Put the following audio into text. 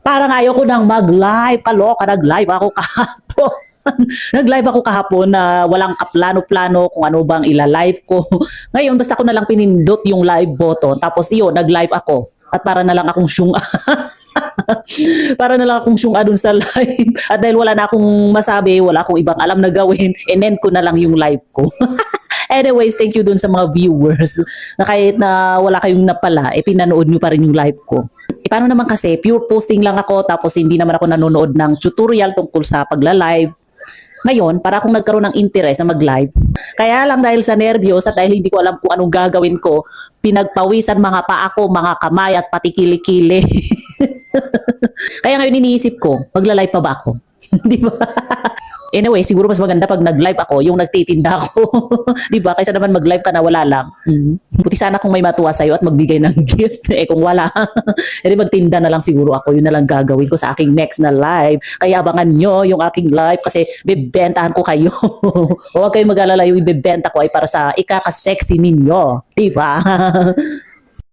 Parang ayaw ko nang mag-live. Kaloka, nag-live ako kahapon. Nag-live ako kahapon na walang kaplano-plano kung ano bang ila-live ko. Ngayon, basta ko na lang pinindot yung live button. Tapos yun, nag-live ako. At para na lang akong syunga. Para na lang akong syunga dun sa live. At dahil wala na akong masabi, wala akong ibang alam na gawin, end ko na lang yung live ko. Anyways, thank you dun sa mga viewers na kahit na wala kayong napala, pinanood nyo pa rin yung live ko. Paano naman kasi, pure posting lang ako tapos hindi naman ako nanonood ng tutorial tungkol sa pagla-live. Ngayon, para akong nagkaroon ng interest na mag-live. Kaya lang dahil sa nervyos at dahil hindi ko alam kung anong gagawin ko, pinagpawisan mga paa ko, mga kamay at pati kilikili. Kaya ngayon iniisip ko, magla-live pa ba ako? Di ba? Anyway, siguro mas maganda pag nag-live ako, yung nagtitinda ako. Di ba? Kaysa naman mag-live ka na wala lang. Buti sana kung may matuwa sa'yo at magbigay ng gift. Kung wala, edi magtinda na lang siguro ako. Yun na lang gagawin ko sa aking next na live. Kaya abangan nyo yung aking live kasi bibentahan ko kayo. Huwag kayong mag-alala, yung ibibenta ko ay para sa ikaka-sexy ninyo. Di ba?